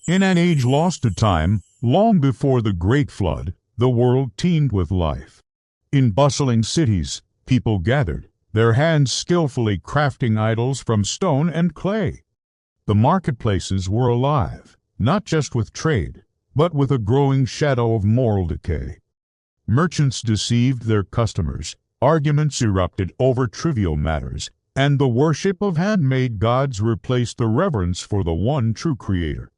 In an age lost to time, long before the Great Flood, the world teemed with life. In bustling cities, people gathered, their hands skillfully crafting idols from stone and clay. The marketplaces were alive, not just with trade, but with a growing shadow of moral decay. Merchants deceived their customers, arguments erupted over trivial matters, and the worship of handmade gods replaced the reverence for the one true Creator.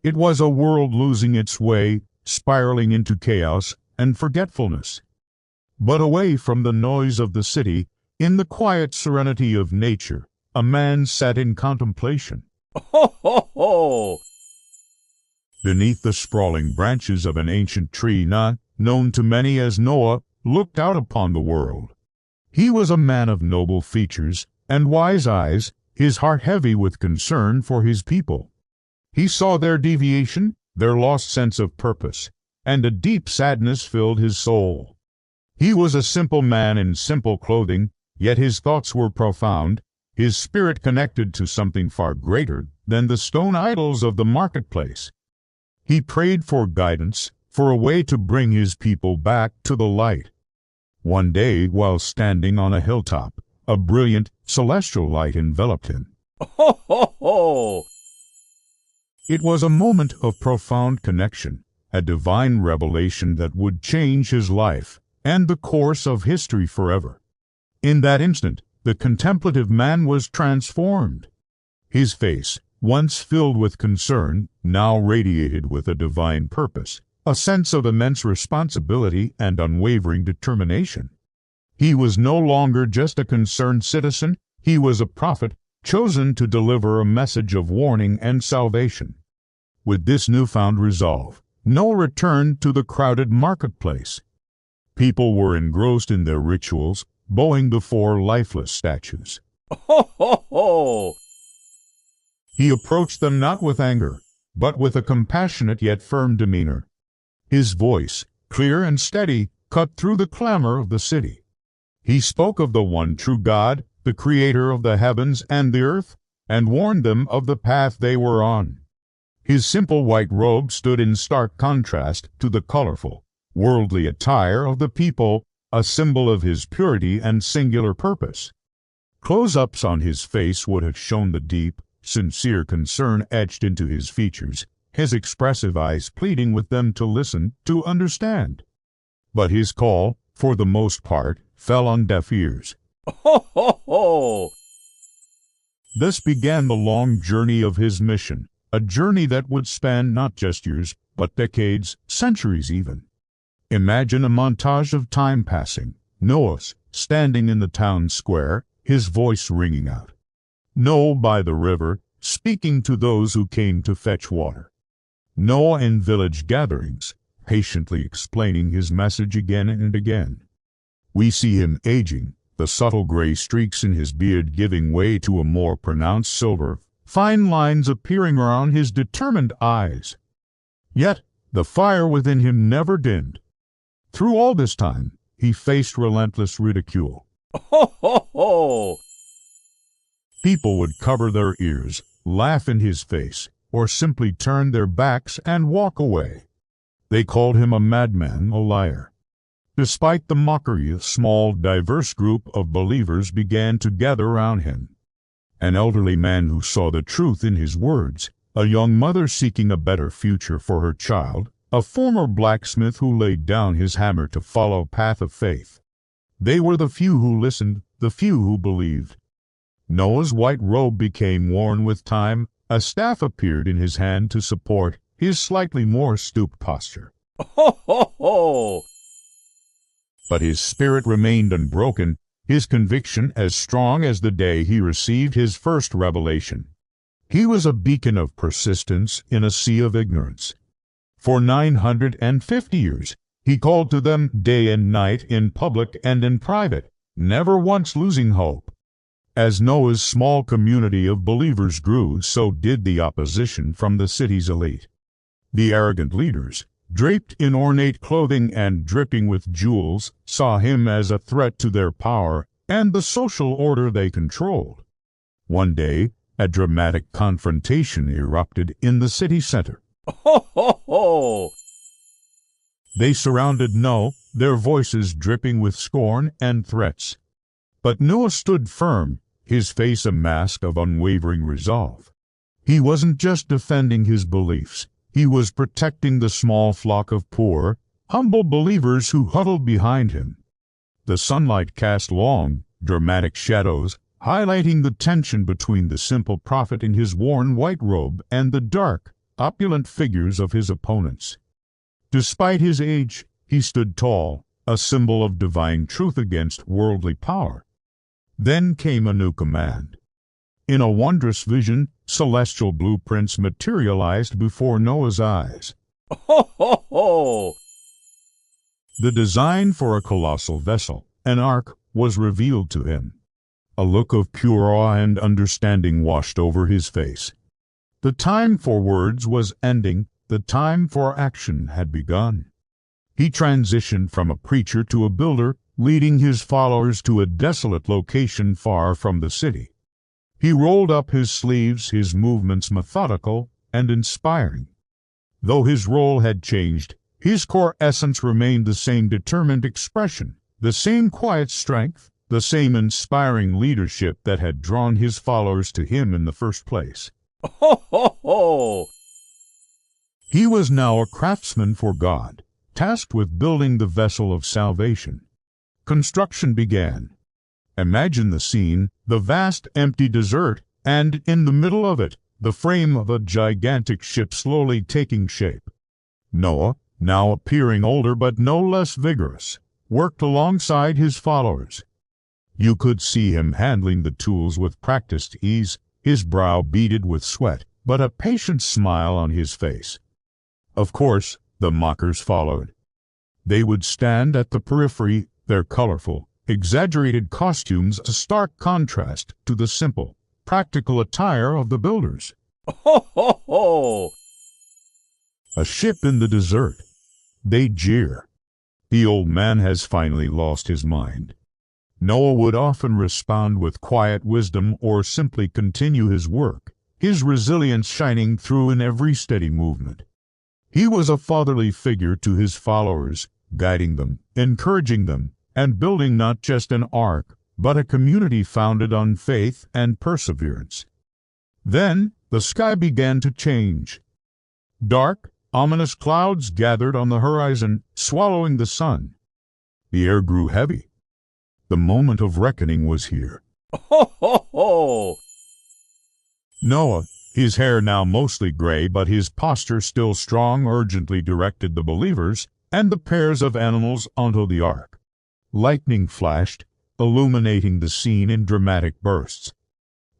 It was a world losing its way, spiraling into chaos and forgetfulness. But away from the noise of the city, in the quiet serenity of nature, a man sat in contemplation. Ho, ho, ho! Beneath the sprawling branches of an ancient tree, Nuh, known to many as Noah, looked out upon the world. He was a man of noble features and wise eyes, his heart heavy with concern for his people. He saw their deviation, their lost sense of purpose, and a deep sadness filled his soul. He was a simple man in simple clothing, yet his thoughts were profound, his spirit connected to something far greater than the stone idols of the marketplace. He prayed for guidance, for a way to bring his people back to the light. One day, while standing on a hilltop, a brilliant, celestial light enveloped him. Ho, ho, ho! It was a moment of profound connection, a divine revelation that would change his life and the course of history forever. In that instant, the contemplative man was transformed. His face, once filled with concern, now radiated with a divine purpose, a sense of immense responsibility and unwavering determination. He was no longer just a concerned citizen, he was a prophet, chosen to deliver a message of warning and salvation. With this newfound resolve, Noah returned to the crowded marketplace. People were engrossed in their rituals, bowing before lifeless statues. Ho, ho, ho! He approached them not with anger, but with a compassionate yet firm demeanor. His voice, clear and steady, cut through the clamor of the city. He spoke of the one true God, the Creator of the heavens and the earth, and warned them of the path they were on. His simple white robe stood in stark contrast to the colorful, worldly attire of the people, a symbol of his purity and singular purpose. Close-ups on his face would have shown the deep, sincere concern etched into his features, his expressive eyes pleading with them to listen, to understand. But his call, for the most part, fell on deaf ears. Ho, ho, ho! Thus began the long journey of his mission, a journey that would span not just years, but decades, centuries even. Imagine a montage of time passing, Noah standing in the town square, his voice ringing out. Noah by the river, speaking to those who came to fetch water. Noah in village gatherings, patiently explaining his message again and again. We see him aging, the subtle gray streaks in his beard giving way to a more pronounced silver, fine lines appearing around his determined eyes. Yet the fire within him never dimmed. Through all this time, he faced relentless ridicule. Ho, ho, ho! People would cover their ears, laugh in his face, or simply turn their backs and walk away. They called him a madman, a liar. Despite the mockery, a small, diverse group of believers began to gather around him. An elderly man who saw the truth in his words, a young mother seeking a better future for her child, a former blacksmith who laid down his hammer to follow a path of faith. They were the few who listened, the few who believed. Noah's white robe became worn with time, a staff appeared in his hand to support his slightly more stooped posture. Ho, ho, ho! But his spirit remained unbroken, his conviction as strong as the day he received his first revelation. He was a beacon of persistence in a sea of ignorance. For 950 years, he called to them day and night in public and in private, never once losing hope. As Noah's small community of believers grew, so did the opposition from the city's elite. The arrogant leaders, draped in ornate clothing and dripping with jewels, saw him as a threat to their power and the social order they controlled. One day, A dramatic confrontation erupted in the city center. Ho, ho, ho! They surrounded Noah, their voices dripping with scorn and threats. But Noah stood firm, his face a mask of unwavering resolve. He wasn't just defending his beliefs, he was protecting the small flock of poor, humble believers who huddled behind him. The sunlight cast long, dramatic shadows, highlighting the tension between the simple prophet in his worn white robe and the dark, opulent figures of his opponents. Despite his age, he stood tall, a symbol of divine truth against worldly power. Then came a new command. In a wondrous vision, celestial blueprints materialized before Noah's eyes. Ho, ho, ho! The design for a colossal vessel, an ark, was revealed to him. A look of pure awe and understanding washed over his face. The time for words was ending, the time for action had begun. He transitioned from a preacher to a builder, leading his followers to a desolate location far from the city. He rolled up his sleeves, his movements methodical and inspiring. Though his role had changed, his core essence remained the same determined expression, the same quiet strength, the same inspiring leadership that had drawn his followers to him in the first place. Ho, ho, ho! He was now a craftsman for God, tasked with building the vessel of salvation. Construction began. Imagine the scene, the vast empty desert, and in the middle of it, the frame of a gigantic ship slowly taking shape. Noah, now appearing older but no less vigorous, worked alongside his followers. You could see him handling the tools with practiced ease, his brow beaded with sweat, but a patient smile on his face. Of course, the mockers followed. They would stand at the periphery, their colorful, exaggerated costumes a stark contrast to the simple, practical attire of the builders. Ho, ho, ho! A ship in the desert. They jeer. The old man has finally lost his mind. Noah would often respond with quiet wisdom or simply continue his work, his resilience shining through in every steady movement. He was a fatherly figure to his followers, guiding them, encouraging them, and building not just an ark, but a community founded on faith and perseverance. Then, the sky began to change. Dark, ominous clouds gathered on the horizon, swallowing the sun. The air grew heavy. The moment of reckoning was here. Ho, ho, ho! Noah, his hair now mostly gray but his posture still strong, urgently directed the believers and the pairs of animals onto the ark. Lightning flashed, illuminating the scene in dramatic bursts.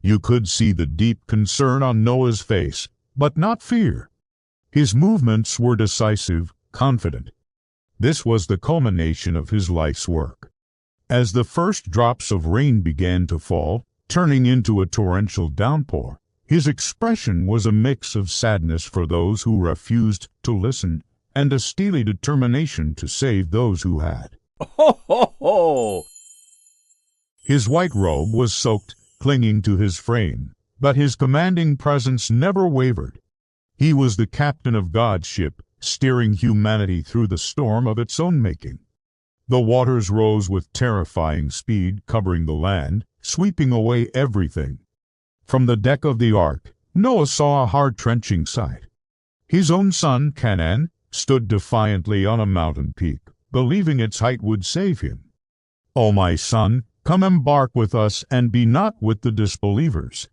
You could see the deep concern on Noah's face, but not fear. His movements were decisive, confident. This was the culmination of his life's work. As the first drops of rain began to fall, turning into a torrential downpour, his expression was a mix of sadness for those who refused to listen and a steely determination to save those who had. Ho, ho, ho! His white robe was soaked, clinging to his frame, but his commanding presence never wavered. He was the captain of God's ship, steering humanity through the storm of its own making. The waters rose with terrifying speed, covering the land, sweeping away everything. From the deck of the ark, Noah saw a heart-wrenching sight. His own son, Canaan, stood defiantly on a mountain peak, believing its height would save him. "O my son, come embark with us and be not with the disbelievers."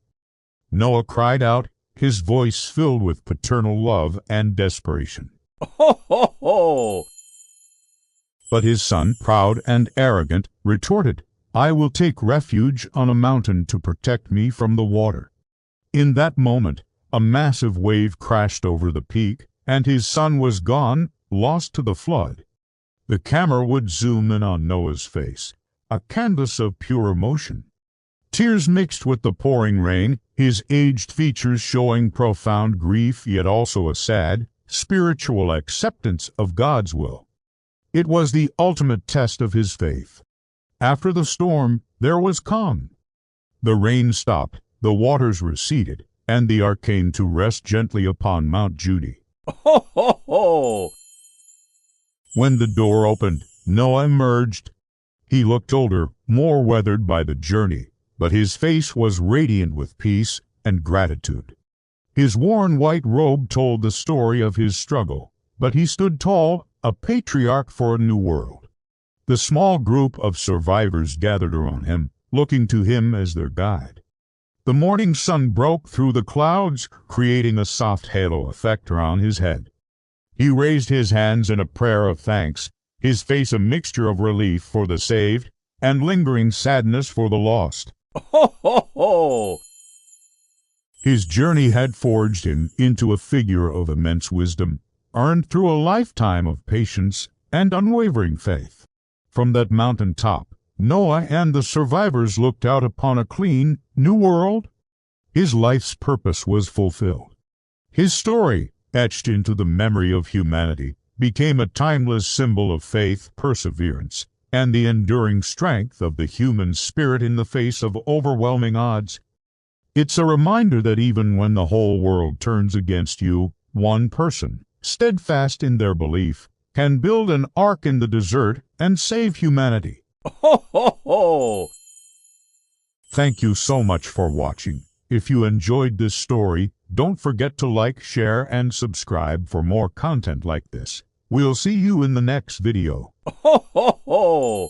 Noah cried out, his voice filled with paternal love and desperation. Ho, ho, ho! But his son, proud and arrogant, retorted, "I will take refuge on a mountain to protect me from the water." In that moment, a massive wave crashed over the peak, and his son was gone, lost to the flood. The camera would zoom in on Noah's face, a canvas of pure emotion. Tears mixed with the pouring rain, his aged features showing profound grief yet also a sad, spiritual acceptance of God's will. It was the ultimate test of his faith. After the storm, there was calm. The rain stopped, the waters receded, and the ark came to rest gently upon Mount Judy. Ho, ho, ho! When the door opened, Noah emerged. He looked older, more weathered by the journey, but his face was radiant with peace and gratitude. His worn white robe told the story of his struggle, but he stood tall, a patriarch for a new world. The small group of survivors gathered around him, looking to him as their guide. The morning sun broke through the clouds, creating a soft halo effect around his head. He raised his hands in a prayer of thanks, his face a mixture of relief for the saved and lingering sadness for the lost. Ho, ho, ho! His journey had forged him into a figure of immense wisdom, earned through a lifetime of patience and unwavering faith. From that mountain top, Noah and the survivors looked out upon a clean, new world. His life's purpose was fulfilled. His story, etched into the memory of humanity, became a timeless symbol of faith, perseverance, and the enduring strength of the human spirit in the face of overwhelming odds. It's a reminder that even when the whole world turns against you, one person, steadfast in their belief, can build an ark in the desert and save humanity. Ho, ho, ho! Thank you so much for watching. If you enjoyed this story, don't forget to like, share, and subscribe for more content like this. We'll see you in the next video. Ho, ho, ho!